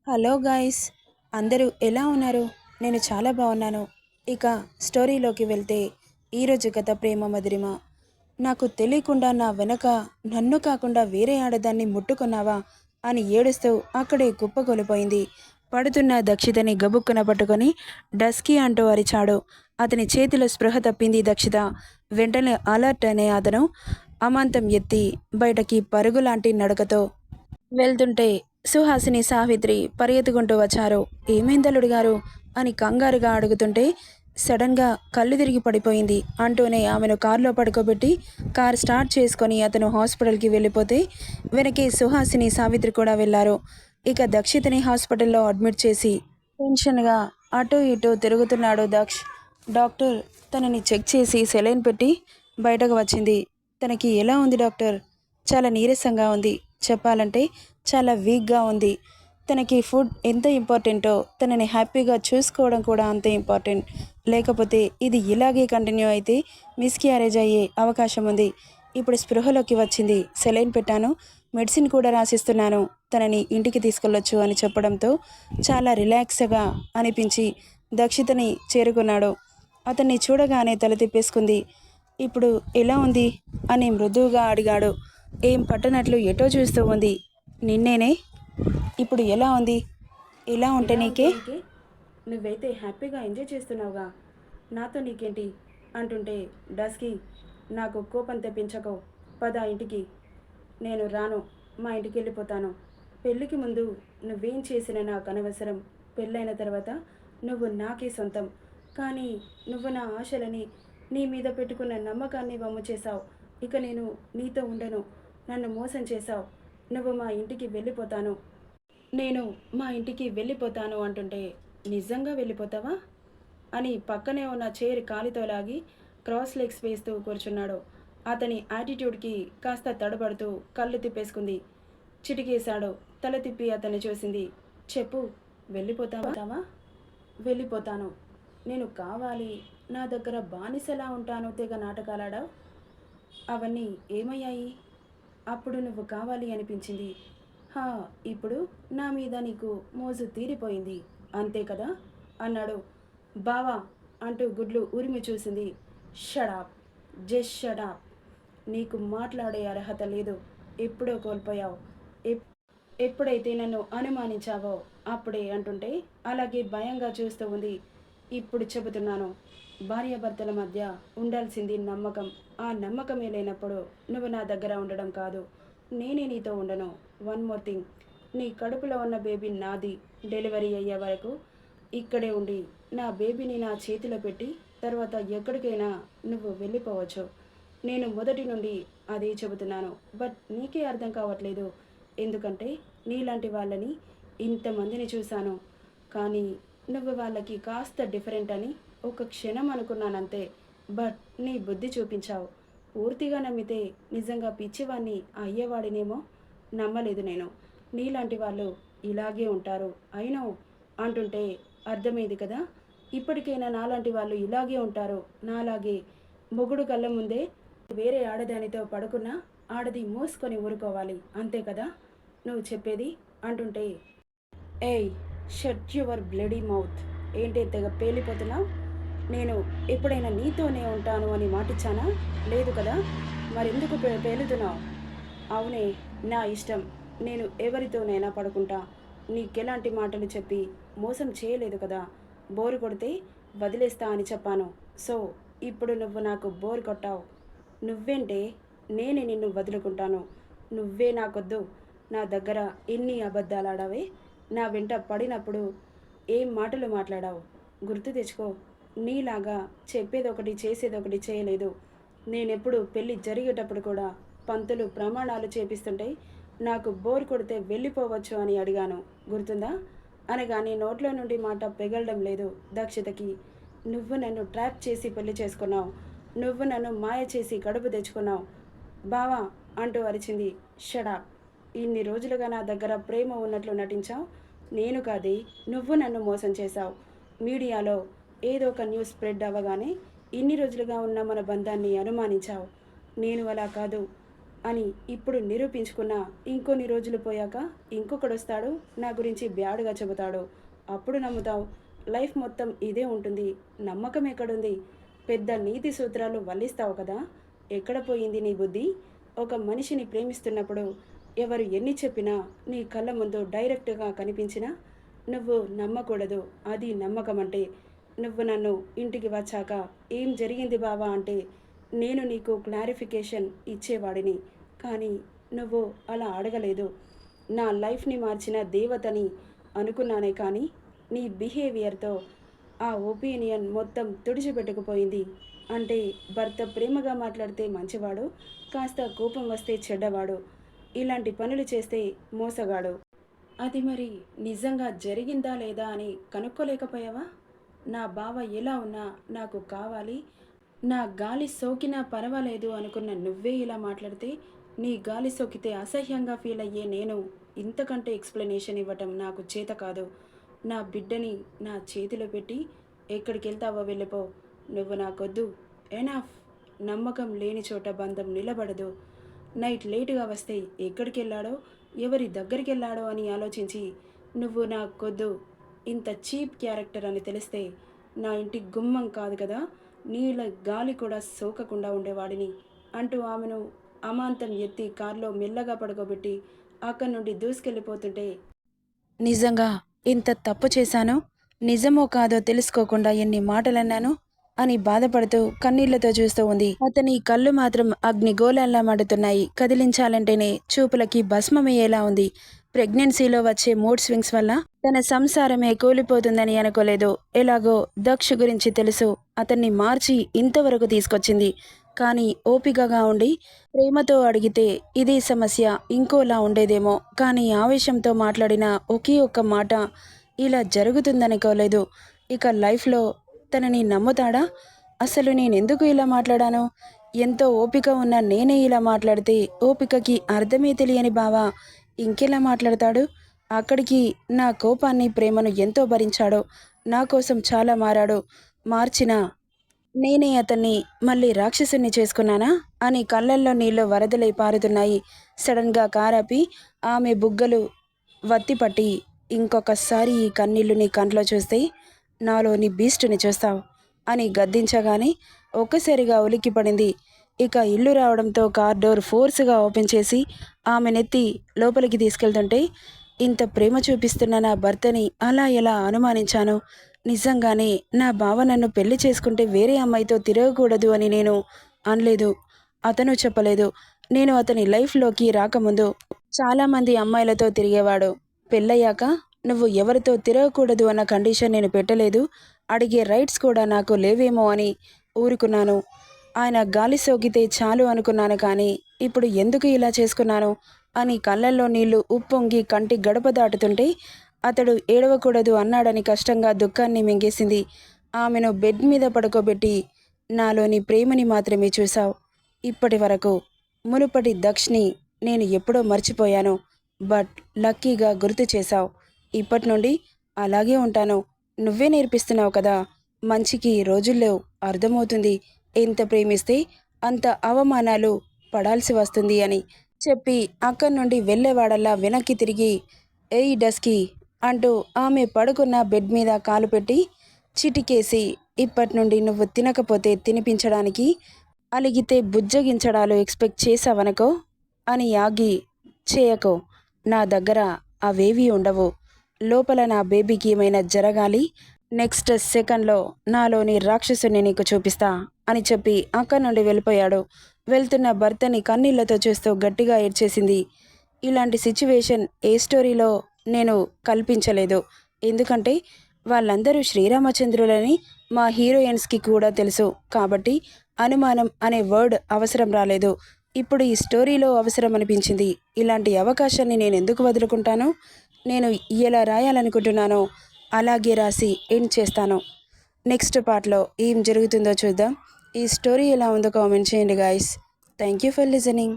Hello guys, అందరూ ఎలా ఉన్నారు? నేను చాలా బాగున్నాను. ఇక స్టోరీలోకి వెళ్తే ఈరోజు కథ ప్రేమ మధురిమ. నాకు తెలియకుండా నా వెనక నన్ను కాకుండా వేరే ఆడదాన్ని ముట్టుకున్నావా అని ఏడుస్తూ అక్కడే కుప్పకొలిపోయింది. పడుతున్న దక్షితని గబుక్కున పట్టుకొని డస్కీ అంటూ అరిచాడు. అతని చేతిలో స్పృహ తప్పింది దక్షిత. వెంటనే అలర్ట్ అనే అతను అమాంతం ఎత్తి బయటకి పరుగులాంటి నడకతో వెళ్తుంటే సుహాసిని సావిత్రి పరిగెత్తుకుంటూ వచ్చారు. ఏమైందల్లుడు గారు అని కంగారుగా అడుగుతుంటే సడన్గా కళ్ళు తిరిగి పడిపోయింది అంటూనే ఆమెను కారులో పడుకోబెట్టి కార్ స్టార్ట్ చేసుకొని అతను హాస్పిటల్కి వెళ్ళిపోతే వెనకే సుహాసిని సావిత్రి కూడా వెళ్ళారు. ఇక దక్షితని హాస్పిటల్లో అడ్మిట్ చేసి టెన్షన్గా అటు ఇటు తిరుగుతున్నాడు దక్ష్. డాక్టర్ తనని చెక్ చేసి సెలైన్ పెట్టి బయటకు వచ్చింది. తనకి ఎలా ఉంది డాక్టర్? చాలా నీరసంగా ఉంది, చెప్పాలంటే చాలా వీక్గా ఉంది. తనకి ఫుడ్ ఎంత ఇంపార్టెంటో తనని హ్యాపీగా చూసుకోవడం కూడా అంతే ఇంపార్టెంట్. లేకపోతే ఇది ఇలాగే కంటిన్యూ అయితే మిస్క్యారేజ్ అయ్యే అవకాశం ఉంది. ఇప్పుడు స్పృహలోకి వచ్చింది, సెలైన్ పెట్టాను, మెడిసిన్ కూడా రాసిస్తున్నాను, తనని ఇంటికి తీసుకెళ్ళొచ్చు అని చెప్పడంతో చాలా రిలాక్స్గా అనిపించి దక్షితని చేరుకున్నాడు. అతన్ని చూడగానే తల తిప్పేసుకుంది. ఇప్పుడు ఎలా ఉంది అని మృదువుగా అడిగాడు. ఏం పట్టనట్లు ఎటో చూస్తూ ఉంది. నిన్నేనే. ఇప్పుడు ఎలా ఉంది? ఎలా ఉంటే నీకే? నువ్వైతే హ్యాపీగా ఎంజాయ్ చేస్తున్నావుగా, నాతో నీకేంటి అంటుంటే డస్కి నాకు కోపం తెప్పించకో, పద ఇంటికి. నేను రాను, మా ఇంటికి వెళ్ళిపోతాను. పెళ్ళికి ముందు నువ్వేం చేసినా నాకు అనవసరం. పెళ్ళైన తర్వాత నువ్వు నాకే సొంతం. కానీ నువ్వు నా ఆశలని, నీ మీద పెట్టుకున్న నమ్మకాన్ని వమ్ము చేశావు. ఇక నేను నీతో ఉండను. నన్ను మోసం చేశావు. నువ్వు మా ఇంటికి వెళ్ళిపోతాను, నేను మా ఇంటికి వెళ్ళిపోతాను అంటుంటే నిజంగా వెళ్ళిపోతావా అని పక్కనే ఉన్న చైర్ కాలితో లాగి క్రాస్ లెగ్స్ వేస్తూ కూర్చున్నాడు. అతని యాటిట్యూడ్కి కాస్త తడబడుతూ కళ్ళు తిప్పేసుకుంది. చిటికేశాడు. తల తిప్పి అతన్ని చూసింది. చెప్పు, వెళ్ళిపోతావా? వెళ్ళిపోతాను. నేను కావాలి, నా దగ్గర బానిసలా ఉంటాను తెగ నాటకాలాడావు. అవన్నీ ఏమయ్యాయి? అప్పుడు నువ్వు కావాలి అనిపించింది. హా, ఇప్పుడు నా మీద నీకు మోజు తీరిపోయింది, అంతే కదా అన్నాడు. బావా అంటూ గుడ్లు ఉరిమి చూసింది. Shut up, just shut up. నీకు మాట్లాడే అర్హత లేదు, ఎప్పుడో కోల్పోయావు. ఎప్పుడైతే నన్ను అనుమానించావో అప్పుడే అంటుంటే అలాగే భయంగా చూస్తూ ఉంది. ఇప్పుడు చెబుతున్నాను, భార్యాభర్తల మధ్య ఉండాల్సింది నమ్మకం. ఆ నమ్మకమే లేనప్పుడు నువ్వు నా దగ్గర ఉండడం కాదు, నేనే నీతో ఉండను. వన్ మోర్ థింగ్, నీ కడుపులో ఉన్న బేబీ నాది. డెలివరీ అయ్యే వరకు ఇక్కడే ఉండి నా బేబీని నా చేతిలో పెట్టి తర్వాత ఎక్కడికైనా నువ్వు వెళ్ళిపోవచ్చు. నేను మొదటి నుండి అదే చెబుతున్నాను, బట్ నీకే అర్థం కావట్లేదు. ఎందుకంటే నీలాంటి వాళ్ళని ఇంతమందిని చూశాను, కానీ నువ్వు వాళ్ళకి కాస్త డిఫరెంట్ అని ఒక క్షణం అనుకున్నానంతే. బట్ నీ బుద్ధి చూపించావు. పూర్తిగా నమ్మితే నిజంగా పిచ్చివాణ్ణి అయ్యేవాడినేమో. నమ్మలేదు నేను. నీలాంటి వాళ్ళు ఇలాగే ఉంటారు, అయినో అంటుంటే అర్థమైంది కదా. ఇప్పటికైనా నాలాంటి వాళ్ళు ఇలాగే ఉంటారు. నాలాగే మొగుడు కళ్ళ ముందే వేరే ఆడదానితో పడుకున్నా ఆడది మోసుకొని ఊరుకోవాలి, అంతే కదా నువ్వు చెప్పేది అంటుంటే, ఏయ్, షట్ యువర్ బ్లడీ మౌత్. ఏంటి తెగ పేలిపోతున్నావు? నేను ఎప్పుడైనా నీతోనే ఉంటాను అని మాటిచ్చానా? లేదు కదా. మరెందుకు పేలుతున్నావు? అవునే, నా ఇష్టం. నేను ఎవరితోనైనా పడుకుంటా. నీకెలాంటి మాటలు చెప్పి మోసం చేయలేదు కదా. బోరు కొడితే వదిలేస్తా అని చెప్పాను. సో ఇప్పుడు నువ్వు నాకు బోరు కొట్టావు. నువ్వేంటే నేనే నిన్ను వదులుకుంటాను. నువ్వే నాకొద్దు. నా దగ్గర ఎన్ని అబద్ధాలు ఆడావే. నా వెంట పడినప్పుడు ఏం మాటలు మాట్లాడావు గుర్తు తెచ్చుకో. నీలాగా చెప్పేదొకటి చేసేదొకటి చేయలేదు. నేనెప్పుడు పెళ్ళి జరిగేటప్పుడు కూడా పంతులు ప్రమాణాలు చేపిస్తుంటే నాకు బోర్ కొడితే వెళ్ళిపోవచ్చు అని అడిగాను, గుర్తుందా అనగానే నోట్లో నుండి మాట పెగలడం లేదు దక్షితకి. నువ్వు నన్ను ట్రాప్ చేసి పెళ్లి చేసుకున్నావు. నువ్వు నన్ను మాయ చేసి కడుపు తెచ్చుకున్నావు బావా అంటూ అరిచింది. షడా, ఇన్ని రోజులుగా నా దగ్గర ప్రేమ ఉన్నట్లు నటించావు. నేను కాదే, నువ్వు నన్ను మోసం చేశావు. మీడియాలో ఏదో ఒక న్యూస్ స్ప్రెడ్ అవ్వగానే ఇన్ని రోజులుగా ఉన్న మన బంధాన్ని అనుమానించావు. నేను అలా కాదు. అని ఇప్పుడు నిరూపించుకున్న ఇంకొన్ని రోజులు పోయాక ఇంకొకడొస్తాడు నా గురించి బ్యాడ్గా చెబుతాడు. అప్పుడు నమ్ముతావు. లైఫ్ మొత్తం ఇదే ఉంటుంది. నమ్మకం ఎక్కడుంది? పెద్ద నీతి సూత్రాలు వల్లిస్తావు కదా. ఎక్కడ పోయింది నీ బుద్ధి? ఒక మనిషిని ప్రేమిస్తున్నప్పుడు ఎవరు ఎన్ని చెప్పినా నీ కళ్ళ ముందు డైరెక్ట్గా కనిపించినా నువ్వు నమ్మకూడదు. అది నమ్మకం అంటే. నువ్వు నన్ను ఇంటికి వచ్చాక ఏం జరిగింది బావా అంటే నేను నీకు క్లారిఫికేషన్ ఇచ్చేవాడిని. కానీ నువ్వు అలా అడగలేదు. నా లైఫ్ని మార్చిన దేవతని అనుకున్నానే కానీ నీ బిహేవియర్తో ఆ ఒపీనియన్ మొత్తం తుడిచిపెట్టుకుపోయింది. అంటే భర్త ప్రేమగా మాట్లాడితే మంచివాడు, కాస్త కోపం వస్తే చెడ్డవాడు, ఇలాంటి పనులు చేస్తే మోసగాడు. అది మరి నిజంగా జరిగిందా లేదా అని కనుక్కోలేకపోయావా? నా బావ ఎలా ఉన్నా నాకు కావాలి, నా గాలి సోకినా పర్వాలేదు అనుకున్న నువ్వే ఇలా మాట్లాడితే, నీ గాలి సోకితే అసహ్యంగా ఫీల్ అయ్యే నేను ఇంతకంటే ఎక్స్ప్లెనేషన్ ఇవ్వటం నాకు చేత కాదు. నా బిడ్డని నా చేతిలో పెట్టి ఎక్కడికి వెళ్తావో వెళ్ళిపో. నువ్వు నాకొద్దు. ఎనఫ్. నమ్మకం లేని చోట బంధం నిలబడదు. నైట్ లేటుగా వస్తే ఎక్కడికి వెళ్ళాడో, ఎవరి దగ్గరికి వెళ్ళాడో అని ఆలోచించి నువ్వు నాకొద్దు. ఇంత చీప్ క్యారెక్టర్ అని తెలిస్తే నా ఇంటి గుమ్మం కాదు కదా, నీళ్ళ గాలి కూడా సోకకుండా ఉండేవాడిని అంటూ ఆమెను అమాంతం ఎత్తి కారులో మెల్లగా పడుకోబెట్టి అక్కడి నుండి దూసుకెళ్ళిపోతుంటే, నిజంగా ఇంత తప్పు చేశాను, నిజమో కాదో తెలుసుకోకుండా ఎన్ని మాటలన్నాను అని బాధపడుతూ కన్నీళ్లతో చూస్తూ ఉంది. అతని కళ్ళు మాత్రం అగ్నిగోళాల్లా మండుతున్నాయి. కదిలించాలంటేనే చూపులకి భస్మమయ్యేలా ఉంది. ప్రెగ్నెన్సీలో వచ్చే మూడ్ స్వింగ్స్ వల్ల తన సంసారమే కూలిపోతుందని అనుకోలేదు. ఎలాగో దక్ష్ గురించి తెలుసు, అతన్ని మార్చి ఇంతవరకు తీసుకొచ్చింది. కానీ ఓపికగా ఉండి ప్రేమతో అడిగితే ఇదే సమస్య ఇంకోలా ఉండేదేమో. కానీ ఆవేశంతో మాట్లాడిన ఒకే ఒక్క మాట ఇలా జరుగుతుందనుకోలేదు. ఇక లైఫ్లో తనని నమ్ముతాడా? అసలు నేనెందుకు ఇలా మాట్లాడాను? ఎంతో ఓపిక ఉన్న నేనే ఇలా మాట్లాడితే ఓపికకి అర్థమే తెలియని బావా ఇంకెలా మాట్లాడతాడు? అక్కడికి నా కోపాన్ని ప్రేమను ఎంతో భరించాడో, నా కోసం చాలా మారాడు. మార్చినా నేనే అతన్ని మళ్ళీ రాక్షసుని చేసుకున్నానా అని కళ్ళల్లో నీళ్లు వరదలై పారుతున్నాయి. సడన్గా కారాపి ఆమె బుగ్గలు వత్తిపట్టి, ఇంకొకసారి ఈ కన్నీళ్లు నీ కంట్లో చూస్తే నాలోని బీస్టుని చూస్తావు అని గద్దించగానే ఒక్కసారిగా ఉలిక్కిపడింది. ఇక ఇల్లు రావడంతో కార్ డోర్ ఫోర్స్గా ఓపెన్ చేసి ఆమెనెత్తి లోపలికి తీసుకెళ్తుంటే, ఇంత ప్రేమ చూపిస్తున్న నా భర్తని అలా ఎలా అనుమానించాను? నిజంగానే నా బావ నన్ను పెళ్లి చేసుకుంటే వేరే అమ్మాయితో తిరగకూడదు అని నేను అనలేదు, అతను చెప్పలేదు. నేను అతని లైఫ్లోకి రాకముందు చాలామంది అమ్మాయిలతో తిరిగేవాడు. పెళ్ళయ్యాక నువ్వు ఎవరితో తిరగకూడదు అన్న కండిషన్ నేను పెట్టలేదు, అడిగే రైట్స్ కూడా నాకు లేవేమో అని ఊరుకున్నాను. ఆయన గాలి సోకితే చాలు అనుకున్నాను, కానీ ఇప్పుడు ఎందుకు ఇలా చేసుకున్నాను అని కళ్ళల్లో నీళ్లు ఉప్పొంగి కంటి గడప దాటుతుంటే, అతడు ఏడవకూడదు అన్నాడని కష్టంగా దుఃఖాన్ని మింగేసింది. ఆమెను బెడ్ మీద పడుకోబెట్టి, నాలోని ప్రేమని మాత్రమే చూశావు. ఇప్పటి వరకు మునుపటి దక్షిణి నేను ఎప్పుడో మర్చిపోయాను, బట్ లక్కీగా గుర్తు చేశావు. ఇప్పటి నుండి అలాగే ఉంటాను. నువ్వే నేర్పిస్తున్నావు కదా, మంచికి రోజుల్లో అర్థమవుతుంది, ఎంత ప్రేమిస్తే అంత అవమానాలు పడాల్సి వస్తుంది అని చెప్పి అక్కడి నుండి వెళ్ళేవాడల్లా వెనక్కి తిరిగి, ఏయ్ డస్కీ అంటూ ఆమె పడుకున్న బెడ్ మీద కాలు పెట్టి చిటికేసి, ఇప్పటి నుండి నువ్వు తినకపోతే తినిపించడానికి, అలిగితే బుజ్జగించడాలు ఎక్స్పెక్ట్ చేసావనుకో అని ఆగి, చేయకో, నా దగ్గర అవేవీ ఉండవు. లోపల నా బేబీకి ఏమైనా జరగాలి, నెక్స్ట్ సెకండ్లో నాలోని రాక్షసుని నీకు చూపిస్తా అని చెప్పి అక్కడి నుండి వెళ్ళిపోయాడు. వెళ్తున్న భర్తని కన్నీళ్లతో చూస్తూ గట్టిగా ఏడ్చేసింది. ఇలాంటి సిచ్యువేషన్ ఏ స్టోరీలో నేను కల్పించలేదు, ఎందుకంటే వాళ్ళందరూ శ్రీరామచంద్రులని మా హీరోయిన్స్కి కూడా తెలుసు. కాబట్టి అనుమానం అనే వర్డ్ అవసరం రాలేదు. ఇప్పుడు ఈ స్టోరీలో అవసరం అనిపించింది. ఇలాంటి అవకాశాన్ని నేను ఎందుకు వదులుకుంటాను? నేను ఎలా రాయాలనుకుంటున్నానో అలాగే రాసి ఎండ్ చేస్తాను. నెక్స్ట్ పార్ట్లో ఏం జరుగుతుందో చూద్దాం. ఈ స్టోరీ ఎలా ఉందో కామెంట్ చేయండి guys. Thank you for listening.